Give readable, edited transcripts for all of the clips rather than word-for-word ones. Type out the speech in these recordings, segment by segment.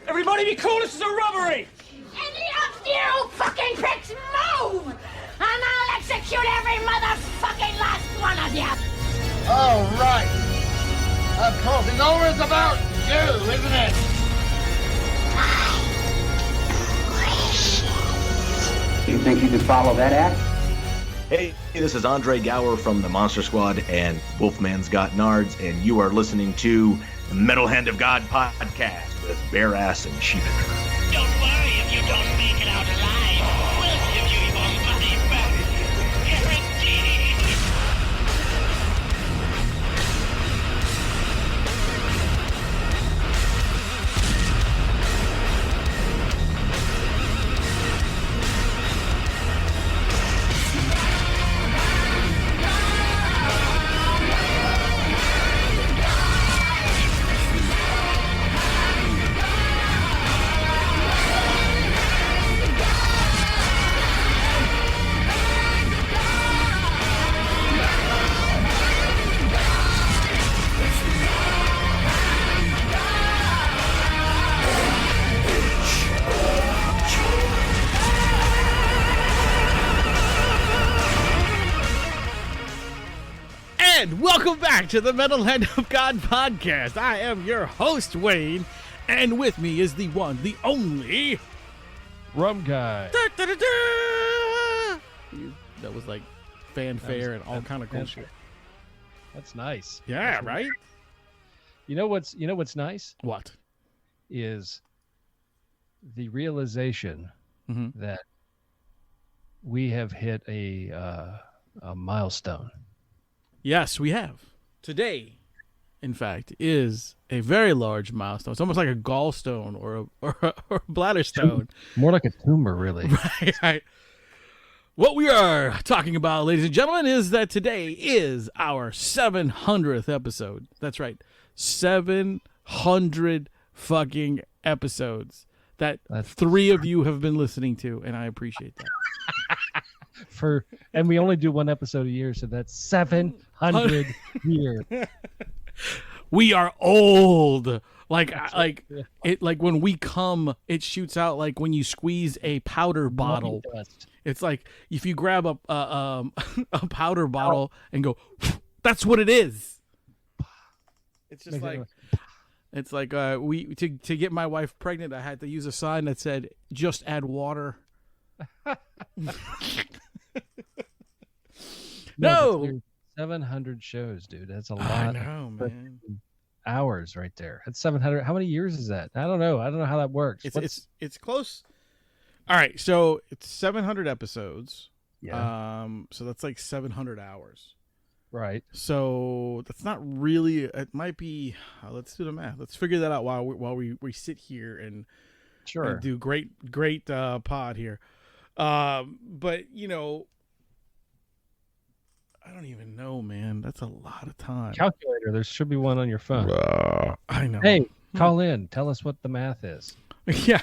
Everybody be cool, this is a robbery! Any of you fucking pricks move! And I'll execute every motherfucking last one of you! All right. Of course, it's always about you, isn't it? You think you can follow that act? Hey, this is Andre Gower from the Monster Squad and Wolfman's Got Nards, and you are listening to the Metal Hand of God podcast with Bear Ass and Sheepicker. Don't worry if you don't make it out alive. We'll give you your money back. Guaranteed. And welcome back to the Metal Hand of God podcast. I am your host, Wayne, and with me is the one, the only Rum Guy. That was like fanfare and all kind of cool shit. That's nice. Yeah, That's right? You know what's nice What? is the realization Mm-hmm. that we have hit a milestone. Yes, we have. Today, in fact, is a very large milestone. It's almost like a gallstone or a bladder stone. More like a tumor, really. Right. What we are talking about, ladies and gentlemen, is that today is our 700th episode. That's right. 700 fucking episodes that That's- three of you have been listening to, and I appreciate that. And we only do one episode a year, so that's 700 years. We are old. Like Yeah. it. Like when we come, it shoots out like when you squeeze a powder bottle. Dust. It's like if you grab a powder bottle and go, that's what it is. It's just Makes it like it's like we to get my wife pregnant, I had to use a sign that said just add water. No. But 700 shows, dude. That's a lot. I know, man. Hours right there. That's 700. How many years is that? I don't know. I don't know how that works. It's close. All right, so it's 700 episodes. Yeah. So that's like 700 hours. Right. So that's not really. It might be. Let's do the math. Let's figure that out while we sit here and Sure. and do great pod here. But you know, I don't even know, man. That's a lot of time. Calculator. There should be one on your phone. I know. Hey, call in. Tell us what the math is. Yeah.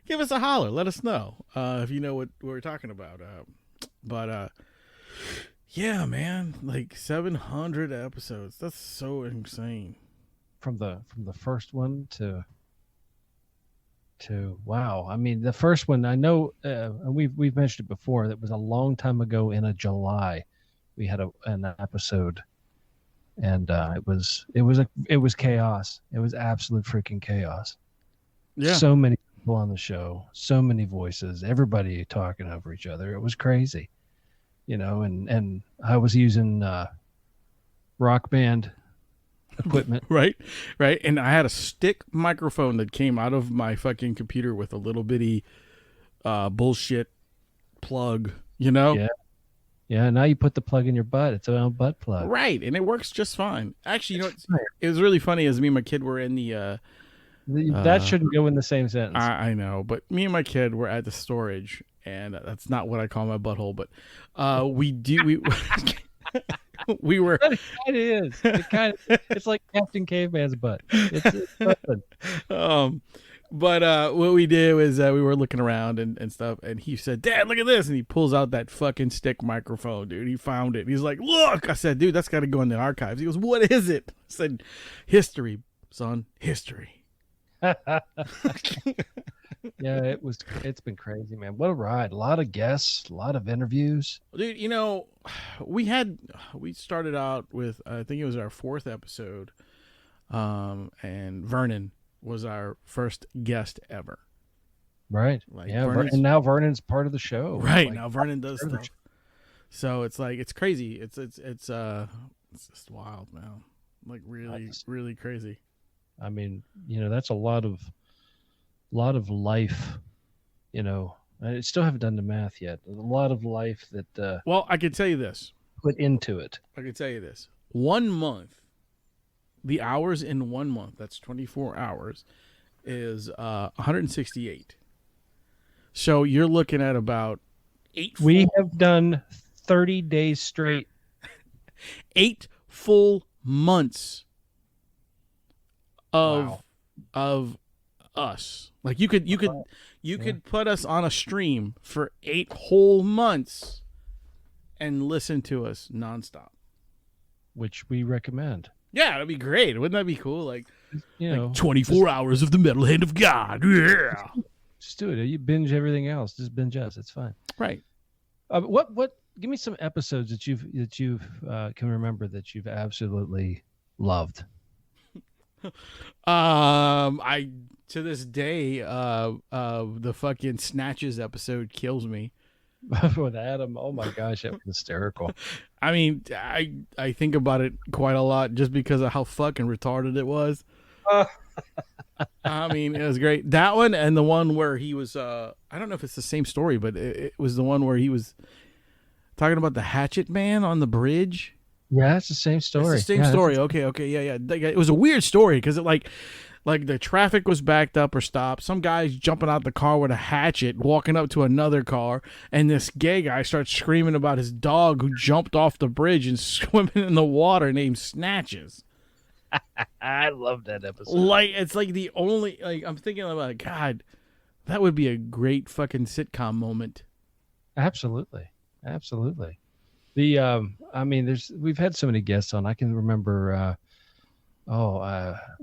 Give us a holler. Let us know if you know what we're talking about. Yeah, man, like 700 episodes. That's so insane. From the first one to wow. I mean, the first one, I know, and we've mentioned it before. That was a long time ago in a July. We had an episode, and it was chaos. It was absolute freaking chaos. Yeah. So many people on the show, so many voices, everybody talking over each other. It was crazy, you know. And I was using Rock Band equipment. Right. And I had a stick microphone that came out of my fucking computer with a little bitty bullshit plug, you know? Yeah. Yeah, now you put the plug in your butt. It's a own butt plug. Right, and it works just fine. Actually, you know, it was really funny as me and my kid were in the... that shouldn't go in the same sentence. I know, but me and my kid were at the storage, and that's not what I call my butthole, but we were... It is. It's like Captain Caveman's butt. It's nothing. But what we did was we were looking around and stuff, and he said, "Dad, look at this!" And he pulls out that fucking stick microphone, dude. He found it. He's like, "Look!" I said, "Dude, that's got to go in the archives." He goes, "What is it?" I said, "History, son, history." Yeah, it's been crazy, man. What a ride. A lot of guests, a lot of interviews. Dude, we started out with, I think it was our 4th episode, and Vernon was our first guest ever. Right. Like, yeah, Vernon's- and now Vernon's part of the show. Right, Like, now Vernon does part of the stuff. So it's like, it's crazy. It's just wild, man. Like really crazy. I mean, that's a lot of life, I still haven't done the math yet. A lot of life that Well, I can tell you this. put into it. 1 month, the hours in 1 month, that's 24 hours, is 168. So you're looking at about 8 We have done 30 days straight. 8 full months of us. Like you could put us on a stream for 8 whole months and listen to us nonstop. Which we recommend. Yeah, that'd be great. Wouldn't that be cool? Like, 24 hours of the Metal Hand of God. Yeah. Just do it. You binge everything else. Just binge us. It's fine. Right. What? Give me some episodes that you've can remember that you've absolutely loved. I to this day, the fucking Snatches episode kills me. With Adam, oh my gosh, that was hysterical. I mean, I think about it quite a lot just because of how fucking retarded it was. I mean, it was great. That one and the one where he was, I don't know if it's the same story, but it was the one where he was talking about the hatchet man on the bridge. Yeah, it's the same story. It's the same story. Okay, yeah. It was a weird story because it like the traffic was backed up or stopped. Some guy's jumping out the car with a hatchet, walking up to another car, and this gay guy starts screaming about his dog who jumped off the bridge and swimming in the water named Snatches. I love that episode. Like, it's like the only, like, I'm thinking about, God, that would be a great fucking sitcom moment. Absolutely. The I mean, we've had so many guests on. I can remember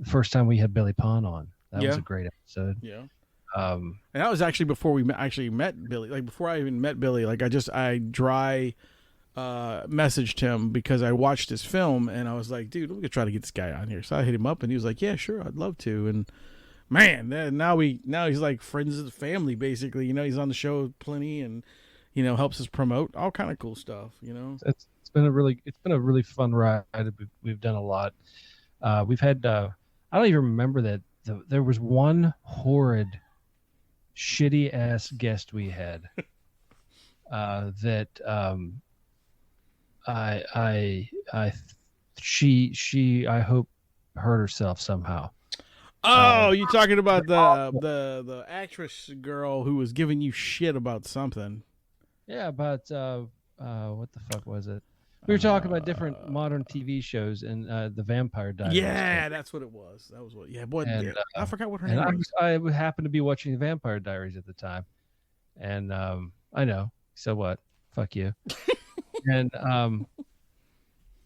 first time we had Billy Pond on. That was a great episode. Yeah. And that was actually before we actually met Billy. Like, before I even met Billy, like, I dry messaged him because I watched his film and I was like, dude, we could try to get this guy on here. So I hit him up and he was like, yeah, sure, I'd love to. And man, now he's like friends of the family, basically. He's on the show plenty and helps us promote all kind of cool stuff. It's been a really fun ride. We've done a lot. We've had I don't even remember that there was one horrid, shitty ass guest we had that she I hope hurt herself somehow. Oh, you talking about the actress girl who was giving you shit about something? Yeah, about what the fuck was it? We were talking about different modern TV shows and the Vampire Diaries. Yeah, that's what it was. That was what. Yeah, boy, and, I forgot what her and name was. I happened to be watching the Vampire Diaries at the time, and I know. So what? Fuck you. And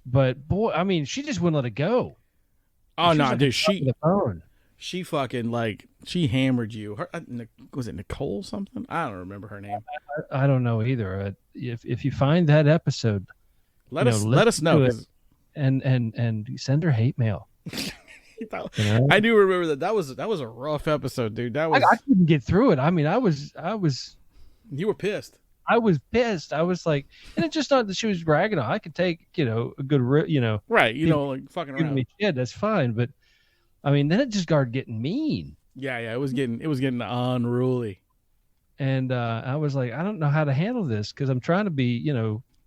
but boy, I mean, she just wouldn't let it go. Oh no, like, dude, the phone. She fucking she hammered you. Her, was it Nicole something? I don't remember her name. I don't know either. If you find that episode, let us know. And send her hate mail. I do remember that was a rough episode, dude. That was I couldn't get through it. I mean, I was. You were pissed. I was pissed. I was like, and it's just not that she was bragging on. I could take a good right. Like fucking around. Me shit, that's fine. But I mean, then it just started getting mean. Yeah. It was getting unruly. And I was like, I don't know how to handle this because I'm trying to be,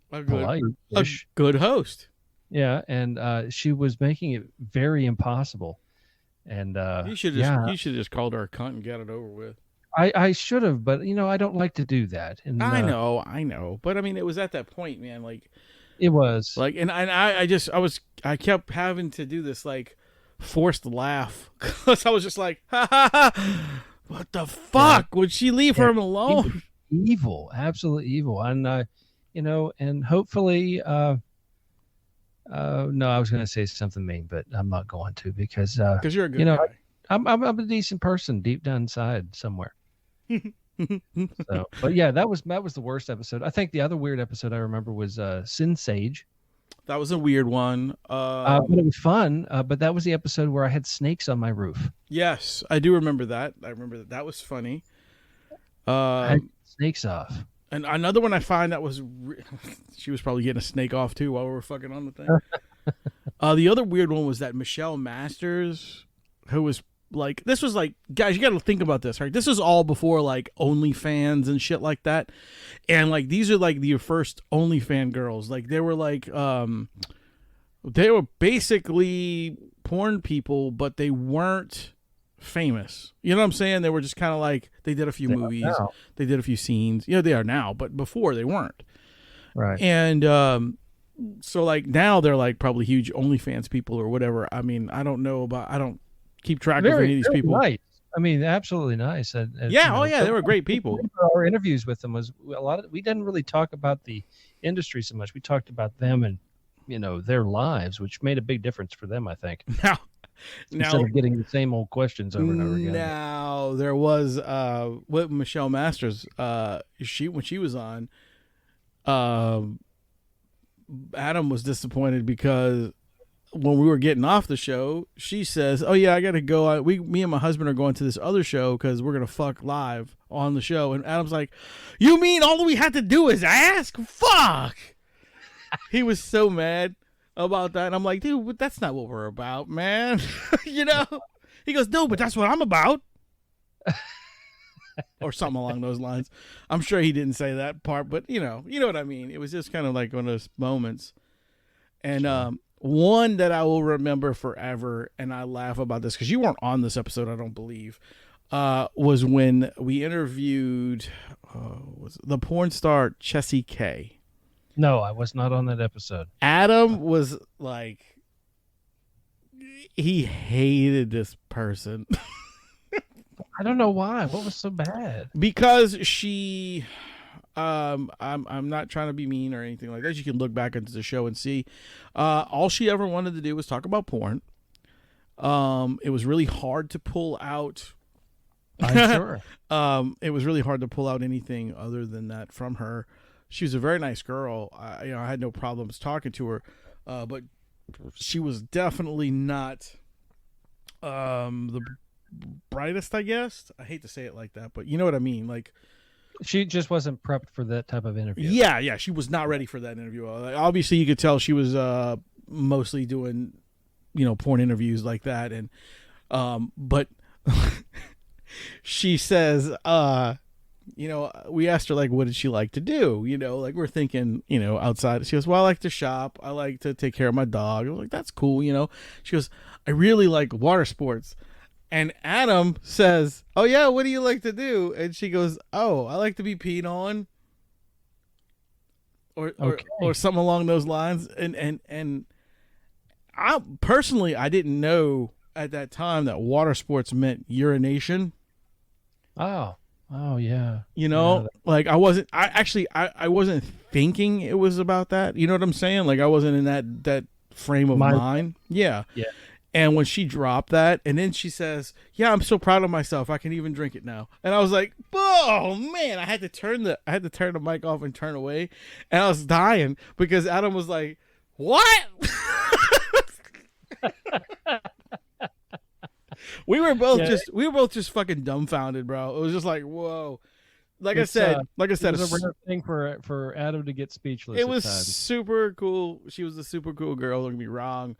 polite. A good host. Yeah, and she was making it very impossible. And you should just called her a cunt and got it over with. I should have, but I don't like to do that. And I know, but I mean, it was at that point, man. Like, it was like, and I kept having to do this like forced laugh because I was just like, ha ha ha. What the fuck? Would she leave him alone? Evil, absolute evil. And and hopefully no, I was going to say something mean, but I'm not going to because you're a good guy. I'm a decent person deep down inside somewhere. So, but yeah, that was the worst episode. I think the other weird episode I remember was Sin Sage. That was a weird one. But it was fun. But that was the episode where I had snakes on my roof. Yes, I do remember that. I remember that. That was funny. I had snakes off. And another one I find that was she was probably getting a snake off too while we were fucking on the thing. The other weird one was that Michelle Masters, who was like, this was like, guys, you got to think about this, right? This is all before like OnlyFans and shit like that, and like these are like your first OnlyFans girls. Like they were like, they were basically porn people, but they weren't famous. You know what I'm saying? They were just kind of like, they did a few movies, they did a few scenes. They are now, but before they weren't. Right. And so like now they're like probably huge OnlyFans people or whatever. I mean, I don't keep track of any of these people. Nice. I mean, absolutely nice. And, yeah, they were great people. Our interviews with them was we didn't really talk about the industry so much. We talked about them and their lives, which made a big difference for them, I think. Now instead of getting the same old questions over and over again. Now there was with Michelle Masters, when she was on, Adam was disappointed because when we were getting off the show, she says, "Oh yeah, I gotta go. Me and my husband are going to this other show because we're gonna fuck live on the show." And Adam's like, "You mean all we had to do is ask? Fuck!" He was so mad about that. And I'm like, "Dude, that's not what we're about, man." He goes, "No, but that's what I'm about." Or something along those lines. I'm sure he didn't say that part, but you know what I mean. It was just kind of like one of those moments. And one that I will remember forever, and I laugh about this because you weren't on this episode, I don't believe, was when we interviewed the porn star Chessie K. No, I was not on that episode. Adam was like, he hated this person. I don't know why. What was so bad? Because she, I'm not trying to be mean or anything like that. You can look back into the show and see, all she ever wanted to do was talk about porn. It was really hard to pull out. I'm sure. It was really hard to pull out anything other than that from her. She was a very nice girl. I had no problems talking to her, but she was definitely not the brightest, I guess. I hate to say it like that, but you know what I mean. Like, she just wasn't prepped for that type of interview. Yeah, she was not ready for that interview. Obviously, you could tell she was mostly doing, porn interviews like that, and but she says, we asked her like, what did she like to do? Like we're thinking, outside. She goes, well, I like to shop. I like to take care of my dog. I was like, that's cool, She goes, I really like water sports. And Adam says, oh yeah, what do you like to do? And she goes, oh, I like to be peed on. Or something along those lines. And I personally, I didn't know at that time that water sports meant urination. Oh yeah. Like I wasn't thinking it was about that. You know what I'm saying? Like I wasn't in that frame of mind. Yeah. Yeah. And when she dropped that, and then she says, yeah, I'm so proud of myself. I can even drink it now. And I was like, oh man, I had to turn the mic off and turn away. And I was dying because Adam was like, what? We were both just fucking dumbfounded, bro. It was just like, whoa. Like I said, it was a rare thing for Adam to get speechless. It was super cool. She was a super cool girl. Don't get me wrong.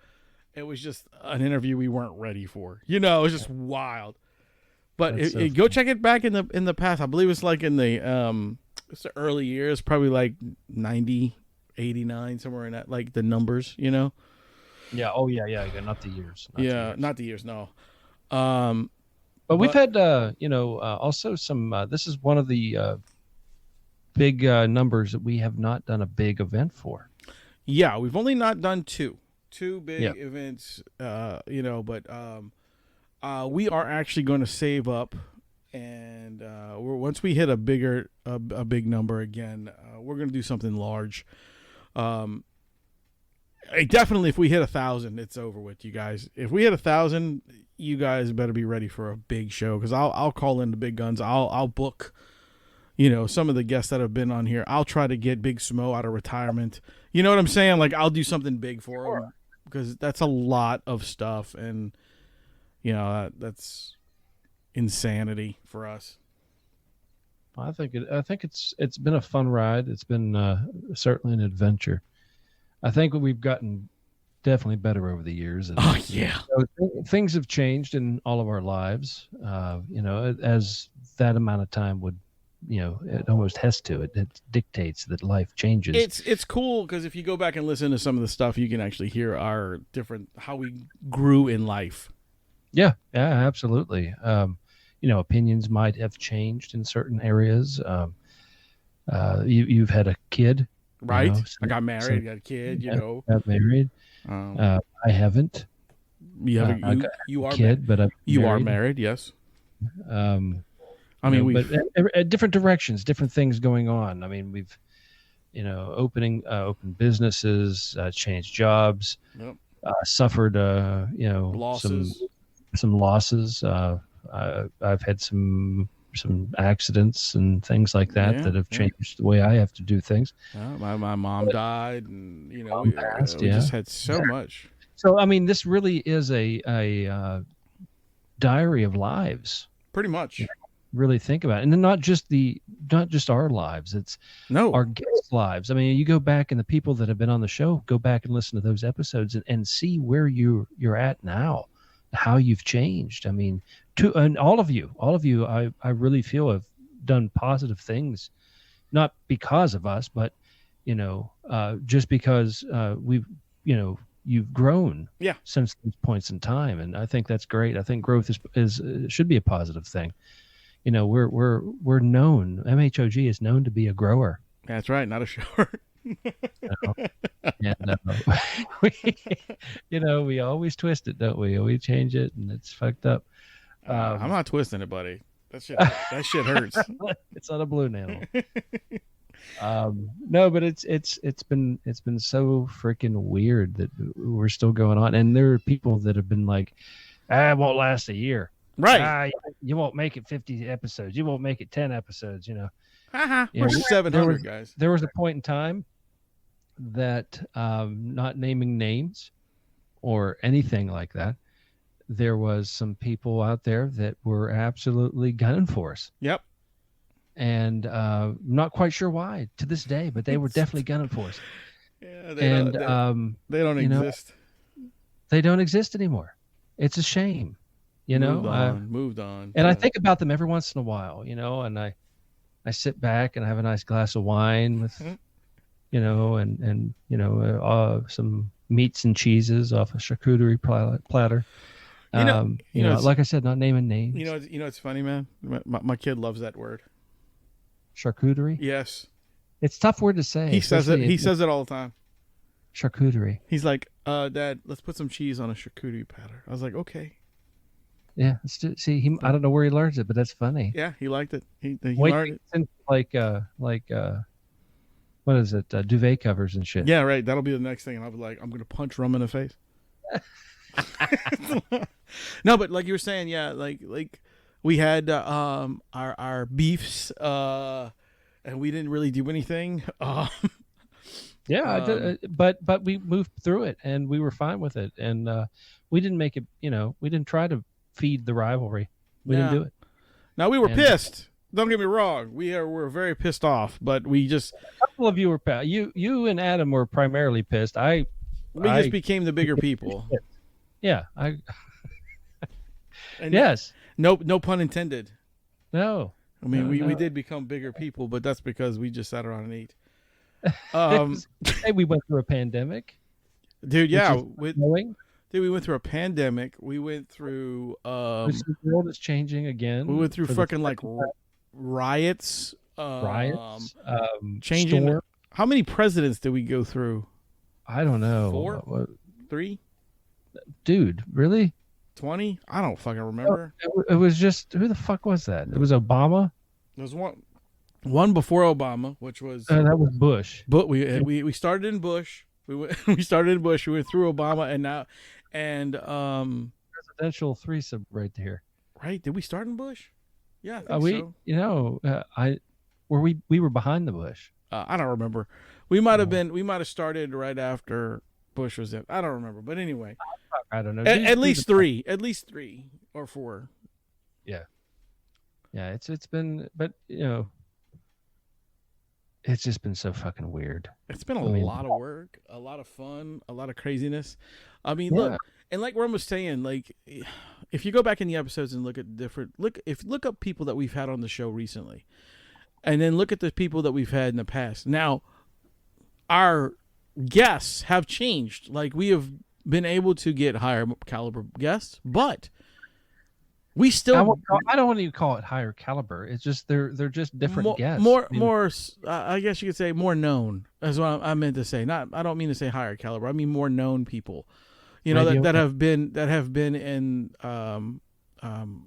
It was just an interview we weren't ready for. It was just wild. But go check it back in the past. I believe it's like in the early years, probably like 90, 89, somewhere in that, like the numbers, Yeah. Oh yeah. Not the years. Not the years. No. But we've had, also some. This is one of the big numbers that we have not done a big event for. Yeah, we've only not done two big events. But we are actually going to save up, and once we hit a big number again, we're going to do something large. Definitely, if we hit 1,000, it's over with, you guys. If we hit 1,000, you guys better be ready for a big show, because I'll call in the big guns. I'll book, some of the guests that have been on here. I'll try to get Big Smo out of retirement. You know what I'm saying? Like, I'll do something big for him, because that's a lot of stuff, and that's insanity for us. I think it's been a fun ride. It's been certainly an adventure. I think we've gotten definitely better over the years. And, things have changed in all of our lives. As that amount of time would, it almost has to. It dictates that life changes. It's cool, because if you go back and listen to some of the stuff, you can actually hear our how we grew in life. Yeah, absolutely. Opinions might have changed in certain areas. You've had a kid. Right. I got married, got a kid, Got married. I haven't. You are kid, but you are married, yes. But different directions, different things going on. I mean, we've, open businesses, changed jobs, suffered, losses. some losses. I've had some accidents and things like that that have changed the way I have to do things. My mom died, and we just had so much. So this really is a diary of lives. Pretty much. Really think about it, and then not just our lives. It's our guests' lives. You go back, and the people that have been on the show, go back and listen to those episodes and see where you're at now, how you've changed. And all of you, I really feel have done positive things, not because of us, but just because you've grown since those points in time, and I think that's great. I think growth is should be a positive thing. We're known. MHOG is known to be a grower. That's right, not a shower. We always twist it, don't we? We change it, and it's fucked up. I'm not twisting it, buddy. That shit hurts. It's not a balloon animal. No, but it's been so freaking weird that we're still going on, and there are people that have been like, it won't last a year. Right. You won't make it 50 episodes. You won't make it 10 episodes. We're 700 guys. There was a point in time that, not naming names or anything like that, there was some people out there that were absolutely gunning for us. Yep. And not quite sure why to this day, but they were definitely gunning for us. Yeah, they don't exist. They don't exist anymore. It's a shame. Moved on. And I think about them every once in a while, and I sit back and I have a nice glass of wine with, some meats and cheeses off a charcuterie platter. Like I said, not naming names. It's funny, man. My kid loves that word. Charcuterie? Yes. It's a tough word to say. He says it. He says it all the time. Charcuterie. He's like, Dad, let's put some cheese on a charcuterie platter. I was like, okay. Yeah. I don't know where he learns it, but that's funny. Yeah, he liked it. He learned it. Like what is it? Duvet covers and shit. Yeah, right. That'll be the next thing. And I'll be like, I'm going to punch Rum in the face. No, but like you were saying, yeah, like we had our beefs, and we didn't really do anything. But we moved through it, and we were fine with it, and we didn't make it. We didn't try to feed the rivalry. We didn't do it. Now we were pissed. Don't get me wrong. We're very pissed off, but we just a couple of you were you and Adam were primarily pissed. We just became the bigger people. Yeah, yes. No pun intended. No. I mean, we did become bigger people, but that's because we just sat around and ate. Hey, we went through a pandemic. Dude, yeah. We went through a pandemic. We went through the world is changing again. We went through fucking like riots. Changing. Storm. How many presidents did we go through? I don't know. 4? 3? Dude, really? 20? I don't fucking remember. It was just, who the fuck was that? It was Obama. There was one before Obama, which was that was Bush. But we started in Bush. We started in Bush. We went through Obama, and Presidential threesome right there. right? Did we start in Bush? Yeah, I think so. We were behind the Bush. I don't remember. We might have started right after Bush was in. I don't remember, but anyway, I don't know. At least three or four. Yeah. It's been, but it's just been so fucking weird. It's been a lot of work, a lot of fun, a lot of craziness. I mean, look, and like Rum was saying, like if you go back in the episodes and look up people that we've had on the show recently, and then look at the people that we've had in the past. Now, our guests have changed. Like we have been able to get higher caliber guests, but we still. I don't want to call it higher caliber. It's just they're just different guests. More. I guess you could say more known. That's what I meant to say. I don't mean to say higher caliber. I mean more known people. You know that have been in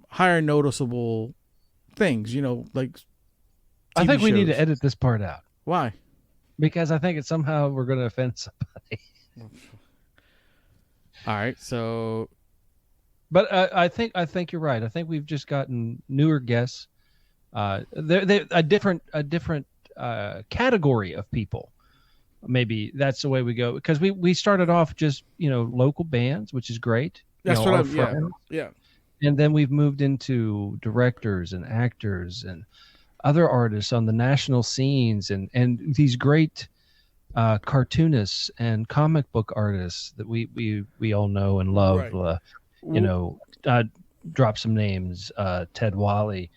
higher noticeable things. You know, like. I think we need to shows. edit this part out. Why? Because I think it's somehow we're going to offend somebody. All right, so. But I think you're right. I think we've just gotten newer guests. They're a different category of people. Maybe that's the way we go, because we started off just local bands, which is great. That's what I'm. Yeah. And then we've moved into directors and actors and other artists on the national scenes, and these great cartoonists and comic book artists that we all know and love. Right. Drop some names: Ted Wally,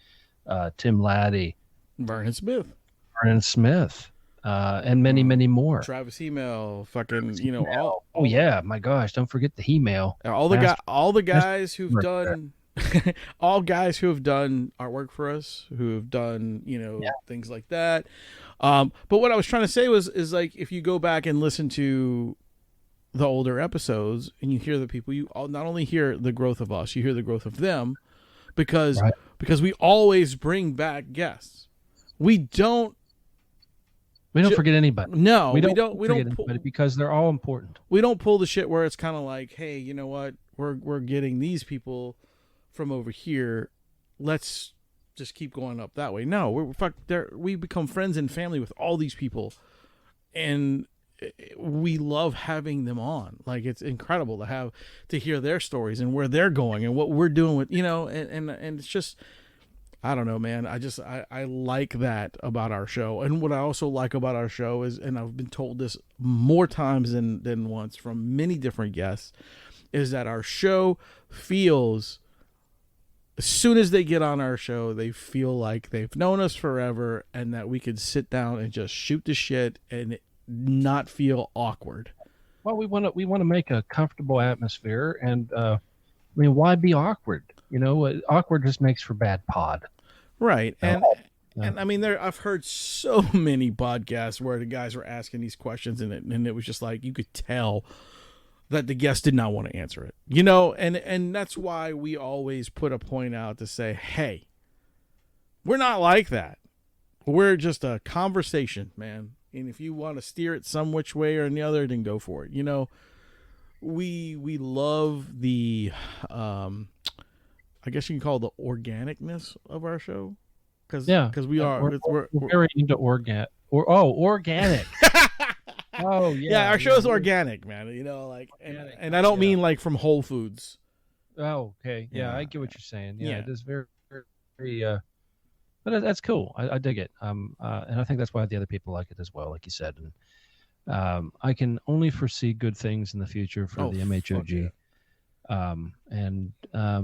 Tim Laddie, Vernon Smith, and many more. Travis Email, fucking oh yeah, my gosh! Don't forget the Email. All the guys who've done. All guys who have done artwork for us, who have done things like that. But what I was trying to say is like, if you go back and listen to the older episodes and you hear the people, you not only hear the growth of us, you hear the growth of them, because we always bring back guests. We don't forget anybody. No, we don't forget anybody, because they're all important. We don't pull the shit where it's kind of like, hey, you know what? We're getting these people from over here, let's just keep going up that way. No, we become friends and family with all these people, and we love having them on. Like, it's incredible to hear their stories and where they're going and what we're doing with, and it's just, I don't know, man. I like that about our show. And what I also like about our show is, and I've been told this more times than once from many different guests, is that our show feels, as soon as they get on our show, they feel like they've known us forever, and that we could sit down and just shoot the shit and not feel awkward. Well, we want to make a comfortable atmosphere, and why be awkward? Awkward just makes for bad pod. Right. And I mean, I've heard so many podcasts where the guys were asking these questions, and it was just like, you could tell that the guest did not want to answer it, and that's why we always put a point out to say, hey, we're not like that. We're just a conversation, man. And if you want to steer it some which way or the other, then go for it. We love the, I guess you can call it the organicness of our show. Because we are. We're very into organic. Oh yeah. Yeah, our show's organic, man. And I don't mean like from Whole Foods. Oh, okay. Yeah, I get what you're saying. Yeah, it is very, very. But that's cool. I dig it. And I think that's why the other people like it as well, like you said. And I can only foresee good things in the future for the MHOG. Yeah.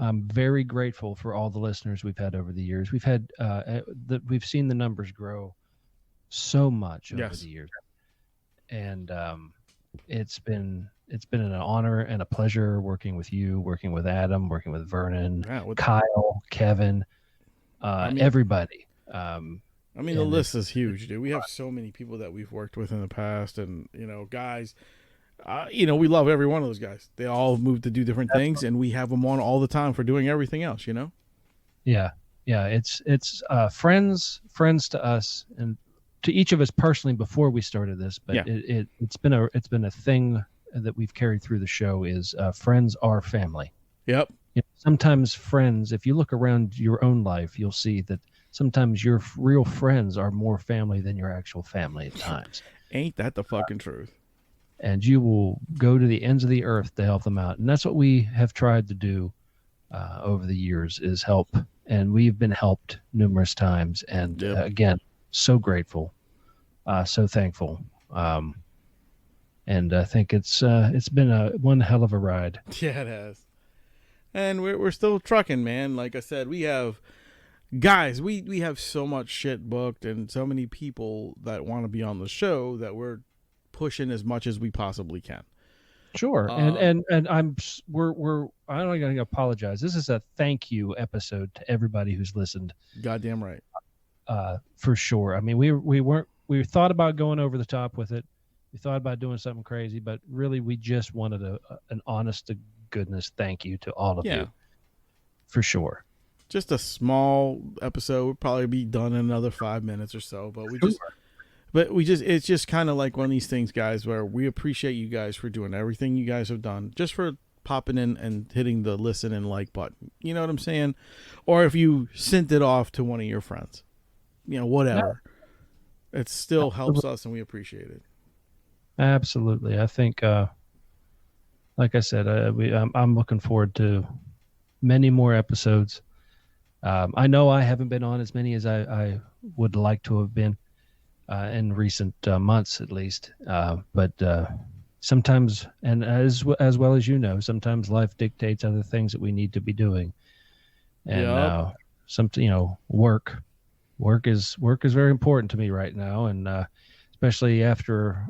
I'm very grateful for all the listeners we've had over the years. We've had we've seen the numbers grow so much over the years. And it's been an honor and a pleasure working with you, working with Adam, working with Vernon, Kyle, Kevin, everybody. The list is huge, dude. We have so many people that we've worked with in the past, and guys, we love every one of those guys. They all moved to do different things, and we have them on all the time for doing everything else. Yeah. It's friends to us, and to each of us personally before we started this, but it's been a thing that we've carried through the show is friends are family. Yep. Sometimes friends, if you look around your own life, you'll see that sometimes your real friends are more family than your actual family at times. Ain't that the fucking truth? And you will go to the ends of the earth to help them out. And that's what we have tried to do over the years is help. And we've been helped numerous times. And again, so grateful, so thankful. And I think it's been one hell of a ride. Yeah, it has. And we're still trucking, man. Like I said, we have guys, we have so much shit booked and so many people that want to be on the show that we're pushing as much as we possibly can. Sure. And we're I don't gotta apologize. This is a thank you episode to everybody who's listened. Goddamn right. For sure. I mean, we thought about going over the top with it. We thought about doing something crazy, but really we just wanted an honest to goodness thank you to all of you. For sure. Just a small episode. We'll probably be done in another 5 minutes or so, but it's just kind of like one of these things, guys, where we appreciate you guys for doing everything you guys have done, just for popping in and hitting the listen and like button. You know what I'm saying? Or if you sent it off to one of your friends, whatever. It still helps us and we appreciate it. Absolutely. I think, like I said, I'm looking forward to many more episodes. I know I haven't been on as many as I would like to have been in recent months, at least. But sometimes, and as well as sometimes life dictates other things that we need to be doing. And work is very important to me right now, and especially after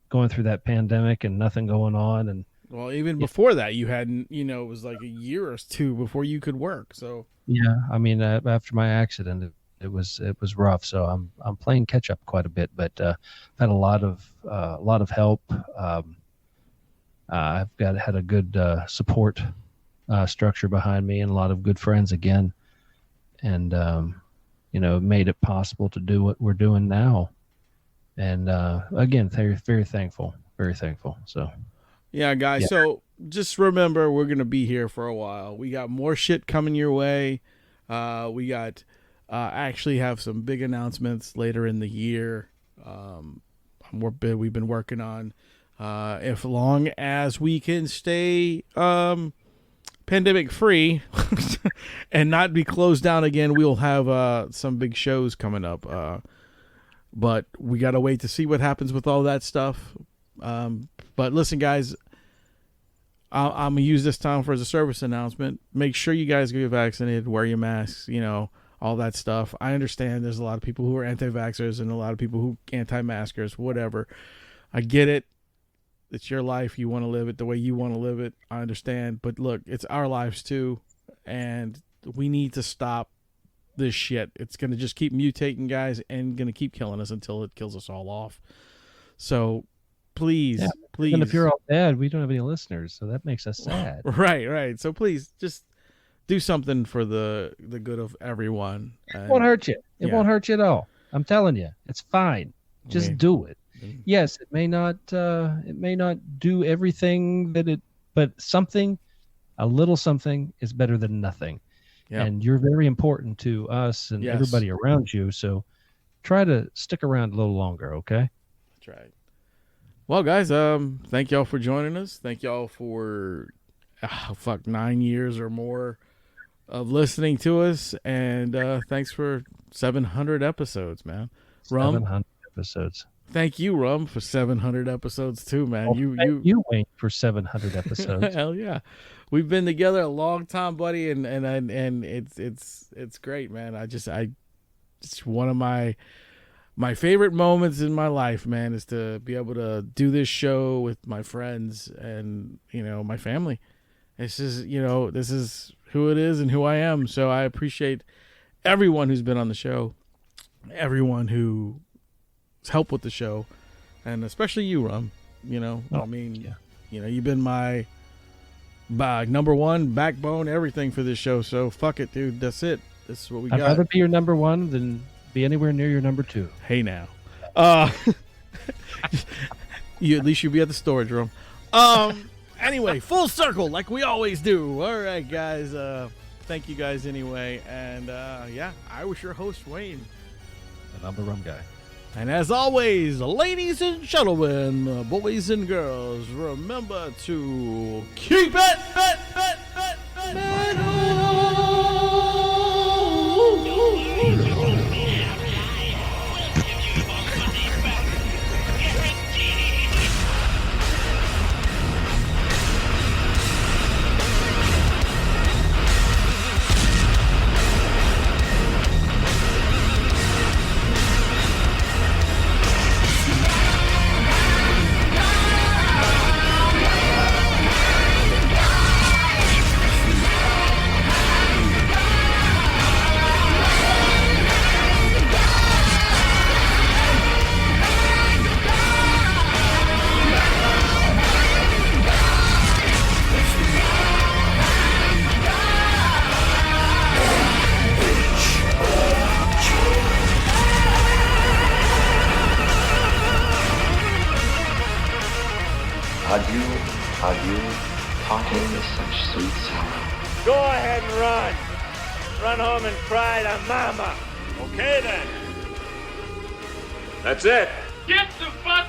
going through that pandemic and nothing going on. And well, even before that, you hadn't, it was like a year or two before you could work. So yeah, I mean, after my accident, it was rough. So I'm playing catch up quite a bit, but I've had a lot of help. I've had a good support structure behind me and a lot of good friends again, and made it possible to do what we're doing now. And again, very, very thankful, very thankful. So yeah, guys. Yeah. So just remember, we're gonna be here for a while. We got more shit coming your way. We got actually have some big announcements later in the year. We've been working on. If long as we can stay pandemic free and not be closed down again, we'll have some big shows coming up. But we got to wait to see what happens with all that stuff. But listen, guys, I'm going to use this time as a service announcement. Make sure you guys get vaccinated, wear your masks, all that stuff. I understand there's a lot of people who are anti-vaxxers and a lot of people who anti-maskers, whatever. I get it. It's your life. You want to live it the way you want to live it. I understand. But look, it's our lives too. And we need to stop this shit. It's going to just keep mutating, guys, and going to keep killing us until it kills us all off. So please. And if you're all dead, we don't have any listeners, so that makes us sad. Right. So please just do something for the good of everyone. It won't hurt you. It won't hurt you at all. I'm telling you, it's fine. Just do it. Yes, it may not do everything but something, a little something is better than nothing. Yep. And you're very important to us and everybody around you. So try to stick around a little longer. Okay. That's right. Well, guys, thank y'all for joining us. Thank y'all for 9 years or more of listening to us. And thanks for 700 episodes, man. Rum, 700 episodes. Thank you, Rum, for 700 episodes too, man. Well, you Wayne, for 700 episodes. Hell yeah, we've been together a long time, buddy, and it's great, man. It's one of my favorite moments in my life, man, is to be able to do this show with my friends and my family. This is who it is and who I am. So I appreciate everyone who's been on the show, everyone who help with the show, and especially you, Rum. You've been my number one backbone, everything for this show. So fuck it, dude. That's it. This is what we got. I'd rather be your number one than be anywhere near your number 2. Hey now. You at least you'll be at the storage room. Anyway, full circle like we always do. All right, guys. Thank you guys anyway. And yeah, I was your host, Wayne. And I'm the Rum Guy. And as always, ladies and gentlemen, boys and girls, remember to keep it Adieu, parting with such sweet sorrow. Go ahead and run. Run home and cry to mama. Okay then. That's it. Get the fuck